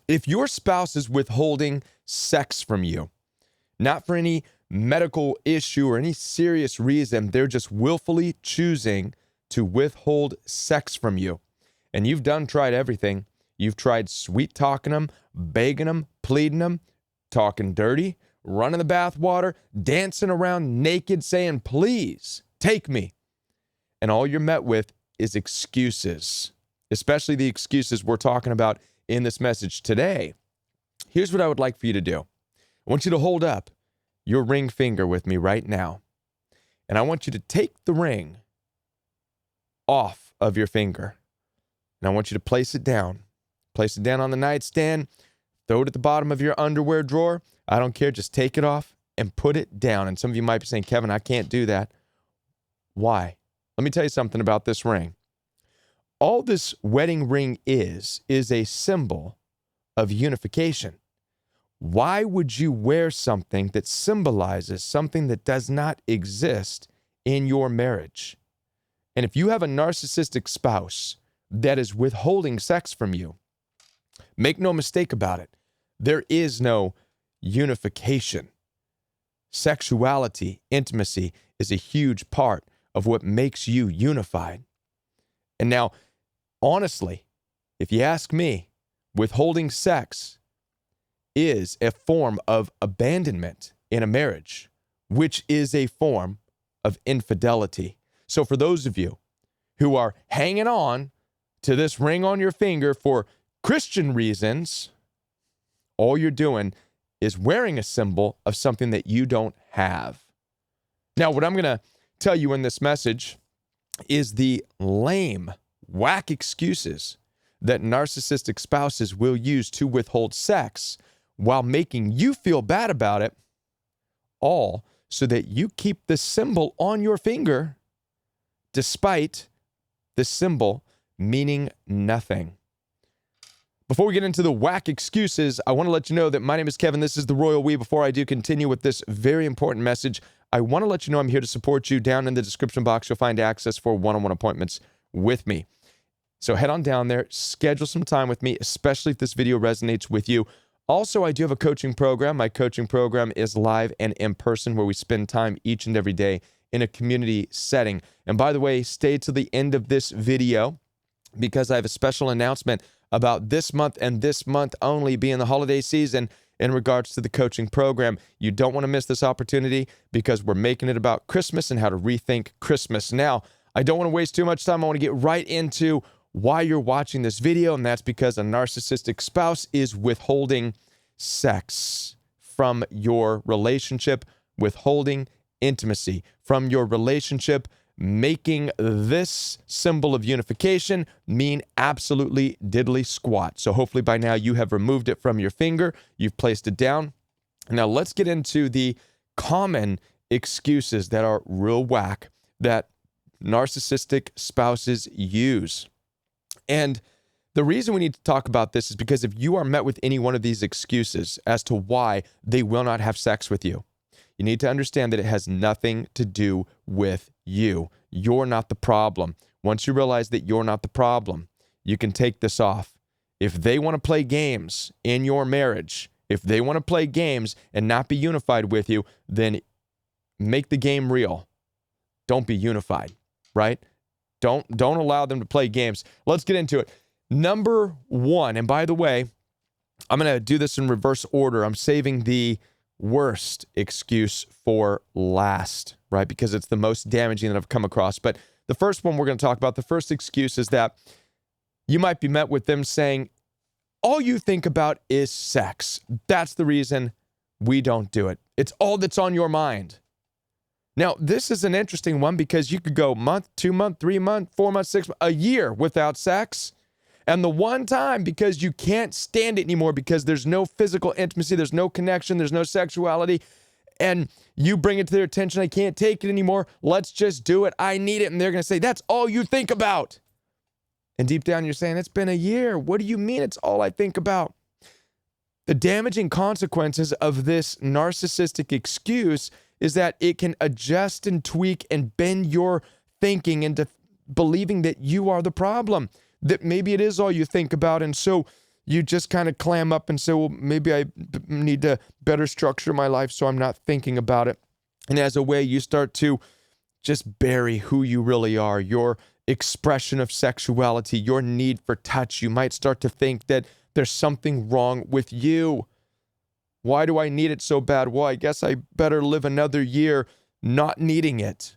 If your spouse is withholding sex from you, not for any medical issue or any serious reason, they're just willfully choosing to withhold sex from you, and you've tried everything. You've tried sweet talking them, begging them, pleading them, talking dirty, running the bathwater, dancing around naked, saying, please, take me. And all you're met with is excuses, especially the excuses we're talking about in this message today. Here's what I would like for you to do. I want you to hold up your ring finger with me right now. And I want you to take the ring off of your finger. And I want you to place it down. Place it down on the nightstand. Throw it at the bottom of your underwear drawer. I don't care. Just take it off and put it down. And some of you might be saying, Kevin, I can't do that. Why? Let me tell you something about this ring. All this wedding ring is a symbol of unification. Why would you wear something that symbolizes something that does not exist in your marriage? And if you have a narcissistic spouse that is withholding sex from you, make no mistake about it, there is no unification. Sexuality, intimacy is a huge part of what makes you unified. And now, honestly, if you ask me, withholding sex is a form of abandonment in a marriage, which is a form of infidelity. So for those of you who are hanging on to this ring on your finger for Christian reasons, all you're doing is wearing a symbol of something that you don't have. Now, what I'm going to tell you in this message is the lame, whack excuses that narcissistic spouses will use to withhold sex while making you feel bad about it, all so that you keep the symbol on your finger despite the symbol meaning nothing. Before we get into the whack excuses, I want to let you know that my name is Kevin. This is The Royal We. Before I do continue with this very important message, I want to let you know I'm here to support you. Down in the description box, you'll find access for one-on-one appointments with me. So head on down there, schedule some time with me, especially if this video resonates with you. Also, I do have a coaching program. My coaching program is live and in person, where we spend time each and every day in a community setting. And by the way, stay to the end of this video because I have a special announcement about this month and this month only being the holiday season in regards to the coaching program. You don't want to miss this opportunity because we're making it about Christmas and how to rethink Christmas. Now, I don't want to waste too much time. I want to get right into why you're watching this video, and that's because a narcissistic spouse is withholding sex from your relationship, withholding intimacy from your relationship, making this symbol of unification mean absolutely diddly squat. So hopefully by now you have removed it from your finger, you've placed it down. Now let's get into the common excuses that are real whack that narcissistic spouses use. And the reason we need to talk about this is because if you are met with any one of these excuses as to why they will not have sex with you, you need to understand that it has nothing to do with you. You're not the problem. Once you realize that you're not the problem, you can take this off. If they want to play games in your marriage, if they want to play games and not be unified with you, then make the game real. Don't be unified, right? Don't allow them to play games. Let's get into it. Number one, and by the way, I'm going to do this in reverse order. I'm saving the worst excuse for last, right? Because it's the most damaging that I've come across. But the first one we're going to talk about, the first excuse is that you might be met with them saying, all you think about is sex. That's the reason we don't do it. It's all that's on your mind. Now, this is an interesting one because you could go month, 2 month, 3 month, 4 months, 6 months, a year without sex. And the one time, because you can't stand it anymore, because there's no physical intimacy, there's no connection, there's no sexuality, and you bring it to their attention, I can't take it anymore, let's just do it, I need it. And they're going to say, that's all you think about. And deep down, you're saying, it's been a year. What do you mean it's all I think about? The damaging consequences of this narcissistic excuse is that it can adjust and tweak and bend your thinking into believing that you are the problem, that maybe it is all you think about. And so you just kind of clam up and say, well, maybe I need to better structure my life so I'm not thinking about it. And as a way, you start to just bury who you really are, your expression of sexuality, your need for touch. You might start to think that there's something wrong with you. Why do I need it so bad? Well, I guess I better live another year not needing it.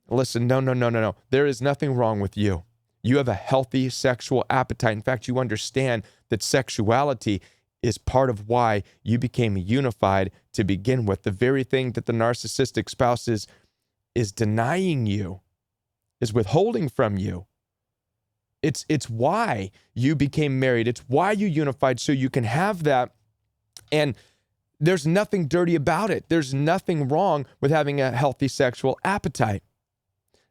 Listen, no. There is nothing wrong with you. You have a healthy sexual appetite. In fact, you understand that sexuality is part of why you became unified to begin with. The very thing that the narcissistic spouse is denying you, is withholding from you. It's why you became married. It's why you unified, so you can have that. And there's nothing dirty about it. There's nothing wrong with having a healthy sexual appetite.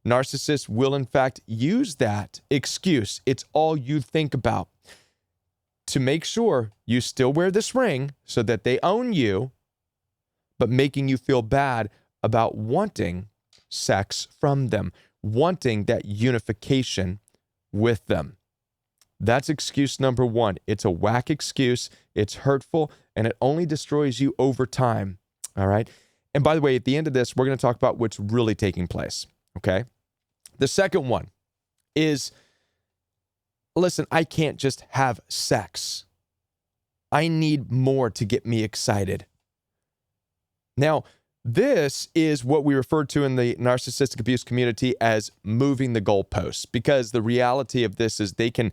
Narcissists will, in fact, use that excuse. It's all you think about to make sure you still wear this ring so that they own you, but making you feel bad about wanting sex from them, wanting that unification with them. That's excuse number one. It's a whack excuse. It's hurtful, and it only destroys you over time. All right? And by the way, at the end of this, we're going to talk about what's really taking place. Okay? The second one is, listen, I can't just have sex. I need more to get me excited. Now, this is what we refer to in the narcissistic abuse community as moving the goalposts, because the reality of this is they can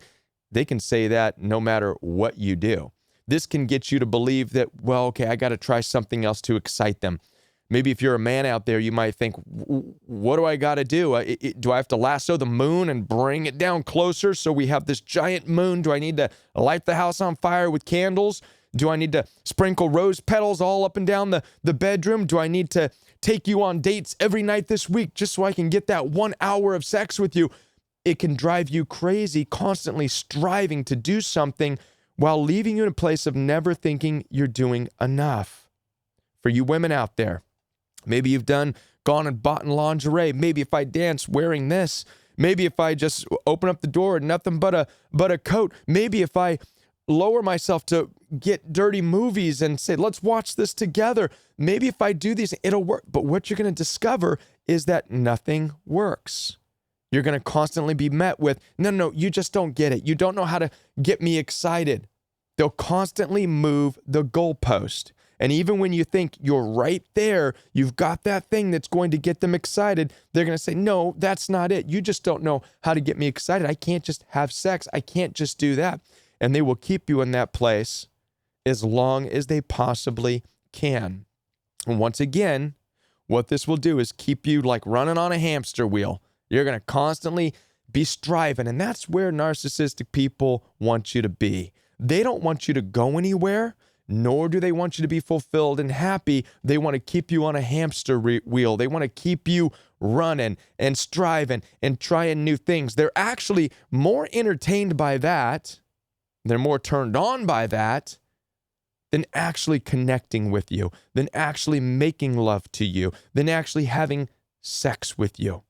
say that no matter what you do. This can get you to believe that, well, okay, I got to try something else to excite them. Maybe if you're a man out there, you might think, what do I got to do? Do I have to lasso the moon and bring it down closer so we have this giant moon? Do I need to light the house on fire with candles? Do I need to sprinkle rose petals all up and down the bedroom? Do I need to take you on dates every night this week just so I can get that 1 hour of sex with you? It can drive you crazy, constantly striving to do something while leaving you in a place of never thinking you're doing enough. For you women out there, maybe you've gone and bought lingerie. Maybe if I dance wearing this. Maybe if I just open up the door and nothing but a coat. Maybe if I lower myself to get dirty movies and say, let's watch this together. Maybe if I do these, it'll work. But what you're going to discover is that nothing works. You're going to constantly be met with, no, you just don't get it. You don't know how to get me excited. They'll constantly move the goalpost. And even when you think you're right there, you've got that thing that's going to get them excited, they're going to say, no, that's not it. You just don't know how to get me excited. I can't just have sex. I can't just do that. And they will keep you in that place as long as they possibly can. And once again, what this will do is keep you like running on a hamster wheel. You're going to constantly be striving, and that's where narcissistic people want you to be. They don't want you to go anywhere, nor do they want you to be fulfilled and happy. They want to keep you on a hamster wheel. They want to keep you running and striving and trying new things. They're actually more entertained by that. They're more turned on by that than actually connecting with you, than actually making love to you, than actually having sex with you.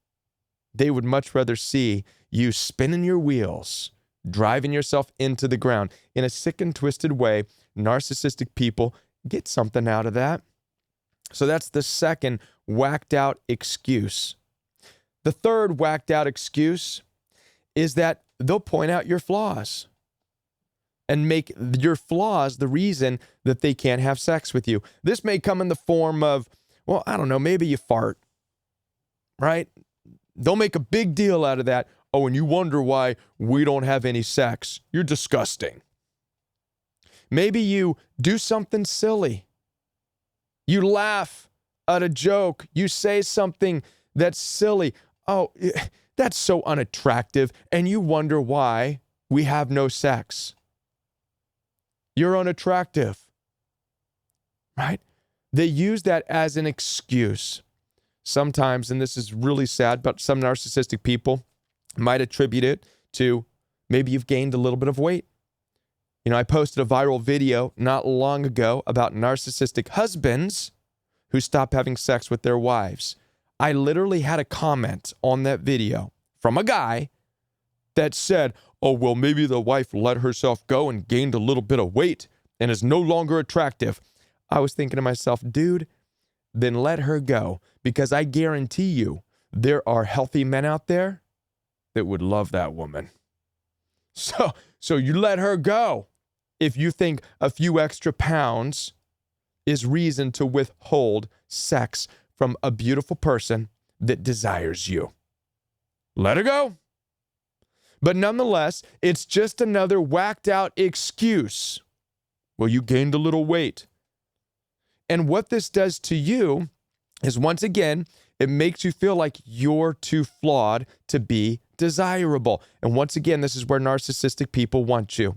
They would much rather see you spinning your wheels, driving yourself into the ground. In a sick and twisted way, narcissistic people get something out of that. So that's the second whacked out excuse. The third whacked out excuse is that they'll point out your flaws and make your flaws the reason that they can't have sex with you. This may come in the form of, well, I don't know, maybe you fart, right? They'll make a big deal out of that. Oh, and you wonder why we don't have any sex. You're disgusting. Maybe you do something silly. You laugh at a joke. You say something that's silly. Oh, that's so unattractive. And you wonder why we have no sex. You're unattractive, right? They use that as an excuse. Sometimes, and this is really sad, but some narcissistic people might attribute it to maybe you've gained a little bit of weight. You know, I posted a viral video not long ago about narcissistic husbands who stop having sex with their wives. I literally had a comment on that video from a guy that said, oh, well, maybe the wife let herself go and gained a little bit of weight and is no longer attractive. I was thinking to myself, dude, then let her go, because I guarantee you there are healthy men out there that would love that woman. So you let her go if you think a few extra pounds is reason to withhold sex from a beautiful person that desires you. Let her go. But nonetheless, it's just another whacked out excuse. Well, you gained a little weight. And what this does to you is, once again, it makes you feel like you're too flawed to be desirable. And once again, this is where narcissistic people want you.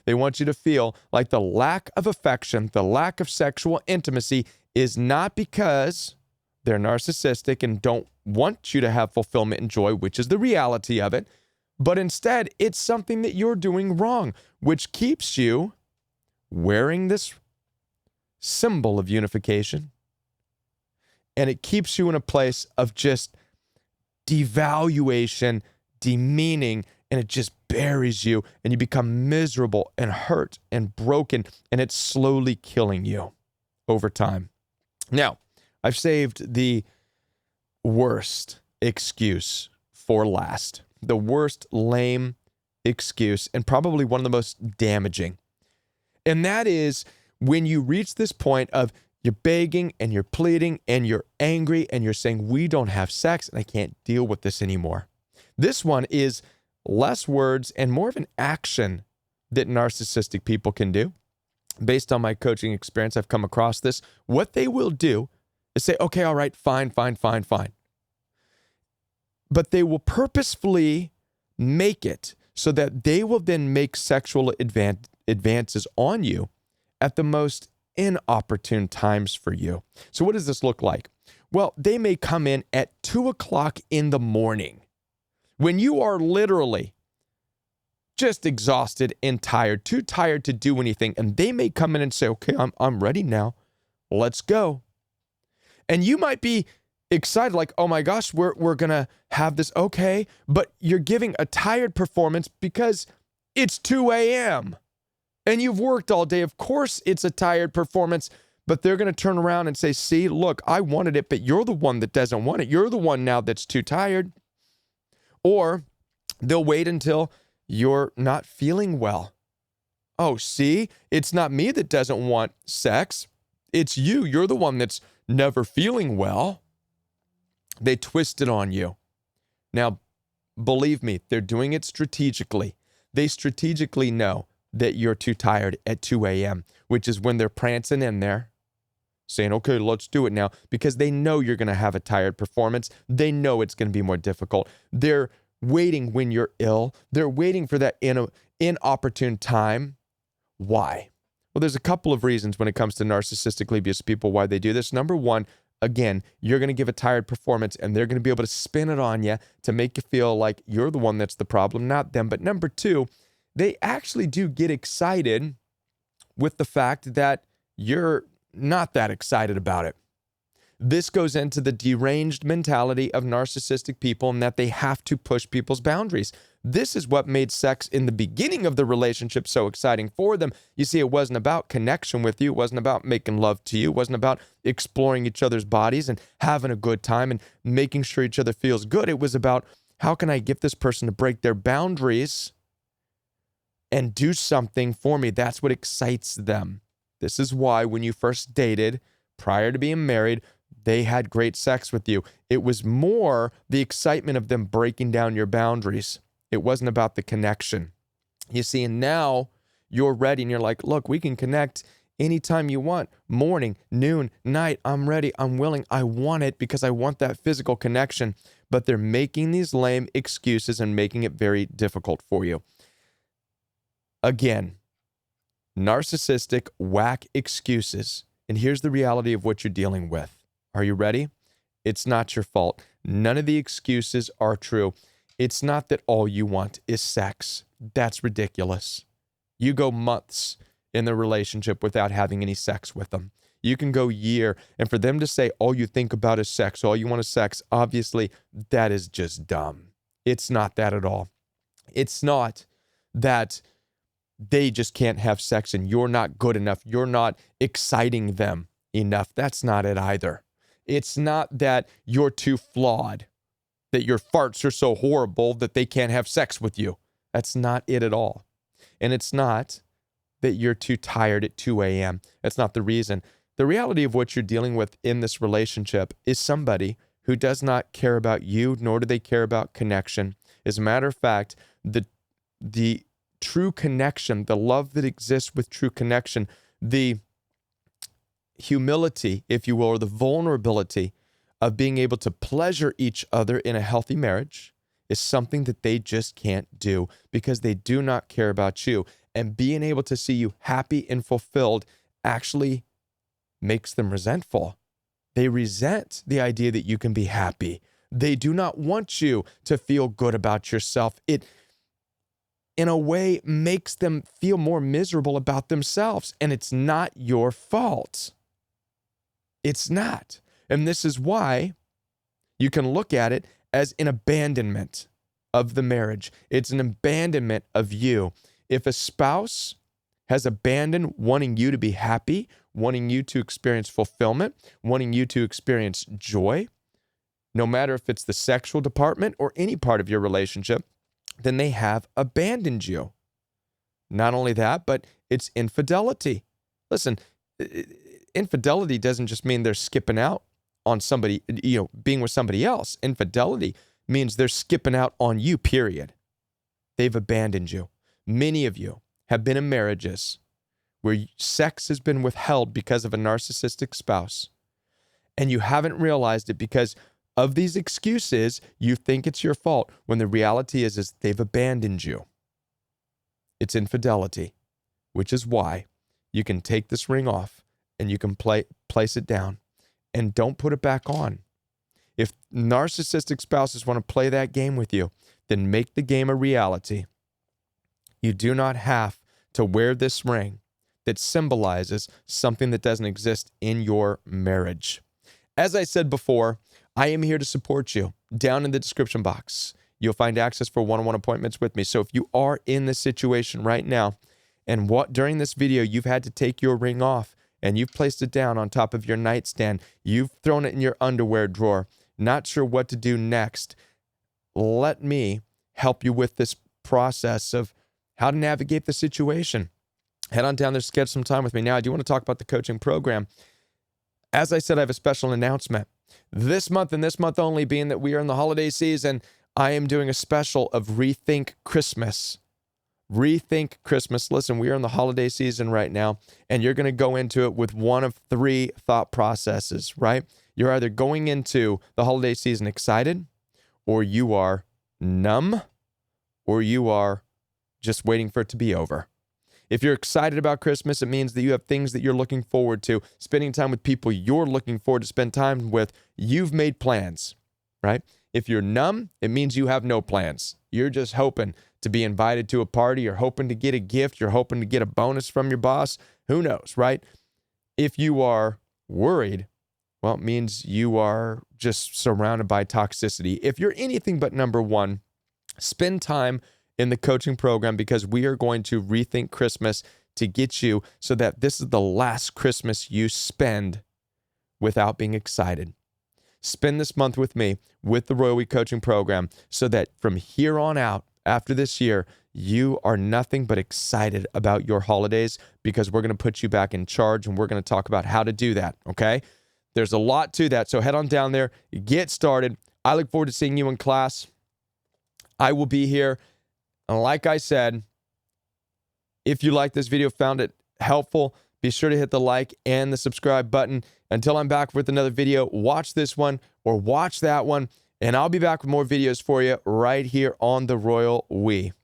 They want you to feel like the lack of affection, the lack of sexual intimacy is not because they're narcissistic and don't want you to have fulfillment and joy, which is the reality of it, but instead it's something that you're doing wrong, which keeps you wearing this symbol of unification, and it keeps you in a place of just devaluation, demeaning, and it just buries you, and you become miserable and hurt and broken, and it's slowly killing you over time. Now, I've saved the worst excuse for last. The worst lame excuse, and probably one of the most damaging. And that is when you reach this point of you're begging and you're pleading and you're angry and you're saying, we don't have sex and I can't deal with this anymore. This one is less words and more of an action that narcissistic people can do. Based on my coaching experience, I've come across this. What they will do is say, okay, all right, fine. But they will purposefully make it so that they will then make sexual advances on you at the most inopportune times for you. So what does this look like? Well, they may come in at 2 o'clock in the morning when you are literally just exhausted and tired, too tired to do anything. And they may come in and say, okay, I'm ready now. Let's go. And you might be excited, like, oh my gosh, we're going to have this. Okay. But you're giving a tired performance because it's 2 a.m. and you've worked all day. Of course it's a tired performance, but they're going to turn around and say, see, look, I wanted it, but you're the one that doesn't want it. You're the one now that's too tired. Or they'll wait until you're not feeling well. Oh, see, it's not me that doesn't want sex. It's you. You're the one that's never feeling well. They twist it on you. Now, believe me, they're doing it strategically. They strategically know that you're too tired at 2 a.m., which is when they're prancing in there, saying, okay, let's do it now, because they know you're going to have a tired performance. They know it's going to be more difficult. They're waiting when you're ill. They're waiting for that inopportune time. Why? Well, there's a couple of reasons when it comes to narcissistically abusive people why they do this. Number one, again, you're going to give a tired performance and they're going to be able to spin it on you to make you feel like you're the one that's the problem, not them. But number two, they actually do get excited with the fact that you're not that excited about it. This goes into the deranged mentality of narcissistic people, and that they have to push people's boundaries. This is what made sex in the beginning of the relationship so exciting for them. You see, it wasn't about connection with you. It wasn't about making love to you. It wasn't about exploring each other's bodies and having a good time and making sure each other feels good. It was about, how can I get this person to break their boundaries and do something for me? That's what excites them. This is why when you first dated, prior to being married, they had great sex with you. It was more the excitement of them breaking down your boundaries. It wasn't about the connection. You see, and now you're ready and you're like, look, we can connect anytime you want. Morning, noon, night, I'm ready, I'm willing, I want it because I want that physical connection. But they're making these lame excuses and making it very difficult for you. Again, narcissistic whack excuses. And here's the reality of what you're dealing with. Are you ready? It's not your fault. None of the excuses are true. It's not that all you want is sex. That's ridiculous. You go months in the relationship without having any sex with them. You can go year, and for them to say all you think about is sex, all you want is sex, obviously that is just dumb. It's not that at all. It's not that they just can't have sex and you're not good enough. You're not exciting them enough. That's not it either. It's not that you're too flawed, that your farts are so horrible that they can't have sex with you. That's not it at all. And it's not that you're too tired at 2 a.m. That's not the reason. The reality of what you're dealing with in this relationship is somebody who does not care about you, nor do they care about connection. As a matter of fact, the true connection, the love that exists with true connection, the humility, if you will, or the vulnerability of being able to pleasure each other in a healthy marriage is something that they just can't do because they do not care about you. And being able to see you happy and fulfilled actually makes them resentful. They resent the idea that you can be happy. They do not want you to feel good about yourself. It, in a way, makes them feel more miserable about themselves. And it's not your fault. It's not. And this is why you can look at it as an abandonment of the marriage. It's an abandonment of you. If a spouse has abandoned wanting you to be happy, wanting you to experience fulfillment, wanting you to experience joy, no matter if it's the sexual department or any part of your relationship, then they have abandoned you. Not only that, but it's infidelity. Listen, infidelity doesn't just mean they're skipping out on somebody, being with somebody else. Infidelity means they're skipping out on you, period. They've abandoned you. Many of you have been in marriages where sex has been withheld because of a narcissistic spouse, and you haven't realized it because of these excuses. You think it's your fault when the reality is they've abandoned you. It's infidelity, which is why you can take this ring off and you can place it down and don't put it back on. If narcissistic spouses want to play that game with you, then make the game a reality. You do not have to wear this ring that symbolizes something that doesn't exist in your marriage. As I said before, I am here to support you. Down in the description box, you'll find access for one-on-one appointments with me. So if you are in this situation right now, and during this video you've had to take your ring off and you've placed it down on top of your nightstand, you've thrown it in your underwear drawer, not sure what to do next, let me help you with this process of how to navigate the situation. Head on down there, schedule some time with me. Now, I do want to talk about the coaching program. As I said, I have a special announcement. This month and this month only, being that we are in the holiday season, I am doing a special of Rethink Christmas. Rethink Christmas. Listen, we are in the holiday season right now, and you're going to go into it with one of three thought processes, right? You're either going into the holiday season excited, or you are numb, or you are just waiting for it to be over. If you're excited about Christmas, it means that you have things that you're looking forward to, spending time with people you're looking forward to spend time with. You've made plans, right? If you're numb, it means you have no plans. You're just hoping to be invited to a party. You're hoping to get a gift. You're hoping to get a bonus from your boss. Who knows, right? If you are worried, well, it means you are just surrounded by toxicity. If you're anything but number one, spend time in the coaching program because we are going to rethink Christmas to get you so that this is the last Christmas you spend without being excited. Spend this month with me with the Royal We Coaching Program so that from here on out, after this year, you are nothing but excited about your holidays because we're going to put you back in charge and we're going to talk about how to do that, okay? There's a lot to that, so head on down there, get started. I look forward to seeing you in class. I will be here. And like I said, if you like this video, found it helpful, be sure to hit the like and the subscribe button. Until I'm back with another video, watch this one or watch that one, and I'll be back with more videos for you right here on the Royal We.